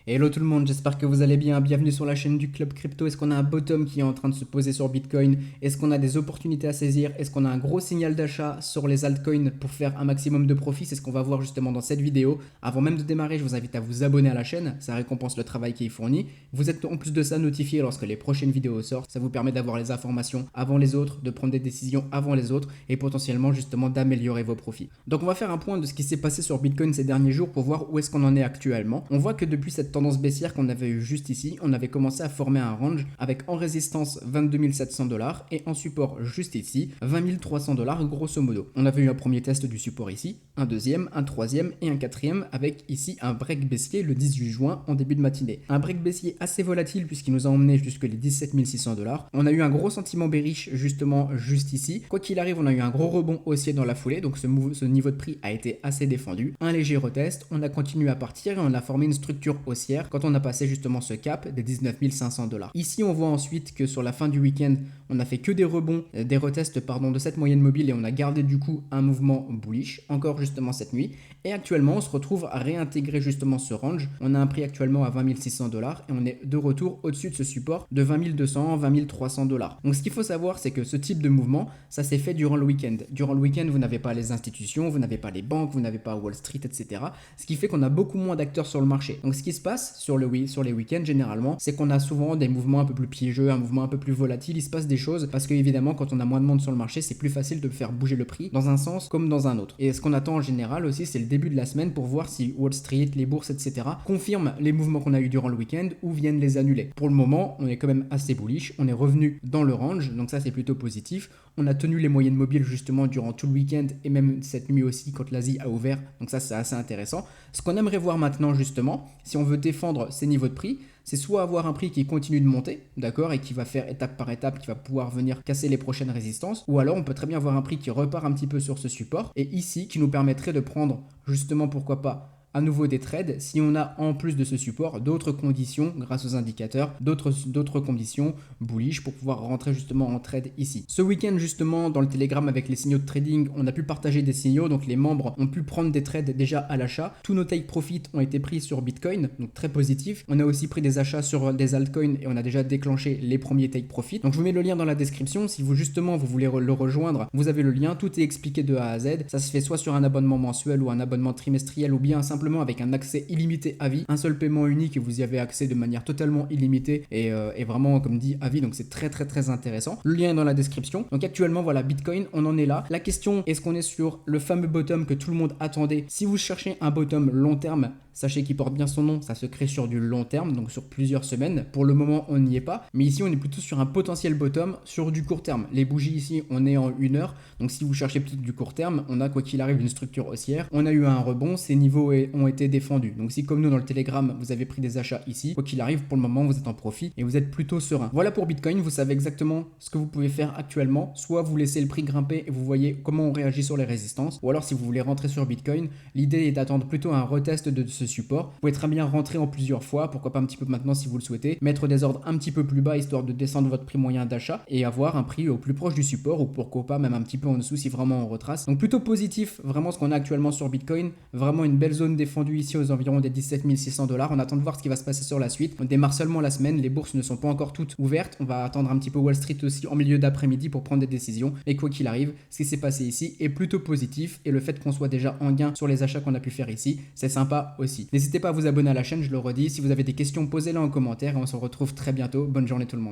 Hello tout le monde, j'espère que vous allez bien, bienvenue sur la chaîne du Club Crypto. Est-ce qu'on a un bottom qui est en train de se poser sur Bitcoin? Est-ce qu'on a des opportunités à saisir? Est-ce qu'on a un gros signal d'achat sur les altcoins pour faire un maximum de profit? C'est ce qu'on va voir justement dans cette vidéo. Avant même de démarrer, je vous invite à vous abonner à la chaîne, ça récompense le travail qui est fourni. Vous êtes en plus de ça notifié lorsque les prochaines vidéos sortent, ça vous permet d'avoir les informations avant les autres, de prendre des décisions avant les autres et potentiellement justement d'améliorer vos profits. Donc on va faire un point de ce qui s'est passé sur Bitcoin ces derniers jours pour voir où est-ce qu'on en est actuellement. On voit que depuis cette tendance baissière qu'on avait eu juste ici, on avait commencé à former un range avec en résistance 22 700 $ et en support juste ici 20 300 $ grosso modo. On avait eu un premier test du support ici, un deuxième, un troisième et un quatrième avec ici un break baissier le 18 juin en début de matinée. Un break baissier assez volatile puisqu'il nous a emmené jusque les 17 600 $. On a eu un gros sentiment bearish justement juste ici. Quoi qu'il arrive, on a eu un gros rebond haussier dans la foulée, donc ce niveau de prix a été assez défendu. Un léger retest, on a continué à partir et on a formé une structure haussière quand on a passé justement ce cap des 19 500 $. Ici, on voit ensuite que sur la fin du week-end, on a fait que des rebonds, des retests de cette moyenne mobile et on a gardé du coup un mouvement bullish encore justement cette nuit. Et actuellement, on se retrouve à réintégrer justement ce range. On a un prix actuellement à 20 600 $ et on est de retour au-dessus de ce support de 20 200, 20 300 $. Donc, ce qu'il faut savoir, c'est que ce type de mouvement, ça s'est fait durant le week-end. Durant le week-end, vous n'avez pas les institutions, vous n'avez pas les banques, vous n'avez pas Wall Street, etc. Ce qui fait qu'on a beaucoup moins d'acteurs sur le marché. Donc, ce qui se passe sur les week-ends, généralement, c'est qu'on a souvent des mouvements un peu plus piégeux, un mouvement un peu plus volatile. Il se passe des choses parce que, évidemment, quand on a moins de monde sur le marché, c'est plus facile de faire bouger le prix dans un sens comme dans un autre. Et ce qu'on attend en général aussi, c'est le début de la semaine pour voir si Wall Street, les bourses, etc. confirment les mouvements qu'on a eu durant le week-end ou viennent les annuler. Pour le moment, on est quand même assez bullish. On est revenu dans le range, donc ça, c'est plutôt positif. On a tenu les moyennes mobiles justement durant tout le week-end et même cette nuit aussi quand l'Asie a ouvert. Donc ça, c'est assez intéressant. Ce qu'on aimerait voir maintenant justement, si on veut défendre ces niveaux de prix, c'est soit avoir un prix qui continue de monter, d'accord, et qui va faire étape par étape, qui va pouvoir venir casser les prochaines résistances, ou alors on peut très bien avoir un prix qui repart un petit peu sur ce support, et ici qui nous permettrait de prendre justement, pourquoi pas, à nouveau des trades si on a en plus de ce support d'autres conditions grâce aux indicateurs, d'autres conditions bullish pour pouvoir rentrer justement en trade ici. Ce week-end justement dans le Telegram avec les signaux de trading, on a pu partager des signaux, donc les membres ont pu prendre des trades déjà à l'achat. Tous nos take profit ont été pris sur Bitcoin, donc très positif. On a aussi pris des achats sur des altcoins et on a déjà déclenché les premiers take profit. Donc je vous mets le lien dans la description. Si vous justement vous voulez le rejoindre, vous avez le lien, tout est expliqué de A à Z. Ça se fait soit sur un abonnement mensuel ou un abonnement trimestriel ou bien simplement avec un accès illimité à vie, un seul paiement unique et vous y avez accès de manière totalement illimitée et vraiment comme dit à vie, donc c'est très intéressant. Le lien est dans la description. Donc actuellement voilà, Bitcoin, on en est là. La question, est-ce qu'on est sur le fameux bottom que tout le monde attendait? Si vous cherchez un bottom long terme, sachez qu'il porte bien son nom, ça se crée sur du long terme, donc sur plusieurs semaines. Pour le moment, on n'y est pas, mais ici, on est plutôt sur un potentiel bottom sur du court terme. Les bougies ici, on est en 1 heure, donc si vous cherchez plutôt du court terme, on a quoi qu'il arrive une structure haussière. On a eu un rebond, ces niveaux ont été défendus. Donc si comme nous dans le Telegram, vous avez pris des achats ici, quoi qu'il arrive, pour le moment, vous êtes en profit et vous êtes plutôt serein. Voilà pour Bitcoin, vous savez exactement ce que vous pouvez faire actuellement. Soit vous laissez le prix grimper et vous voyez comment on réagit sur les résistances, ou alors si vous voulez rentrer sur Bitcoin, l'idée est d'attendre plutôt un retest de ce support. Vous pouvez très bien rentrer en plusieurs fois, pourquoi pas un petit peu maintenant si vous le souhaitez, mettre des ordres un petit peu plus bas histoire de descendre votre prix moyen d'achat et avoir un prix au plus proche du support ou pourquoi pas même un petit peu en dessous si vraiment on retrace. Donc plutôt positif, vraiment ce qu'on a actuellement sur Bitcoin, vraiment une belle zone défendue ici aux environs des 17 600 $. On attend de voir ce qui va se passer sur la suite. On démarre seulement la semaine, les bourses ne sont pas encore toutes ouvertes. On va attendre un petit peu Wall Street aussi en milieu d'après-midi pour prendre des décisions. Et quoi qu'il arrive, ce qui s'est passé ici est plutôt positif et le fait qu'on soit déjà en gain sur les achats qu'on a pu faire ici, c'est sympa aussi. N'hésitez pas à vous abonner à la chaîne, je le redis. Si vous avez des questions, posez-les en commentaire et on se retrouve très bientôt. Bonne journée tout le monde.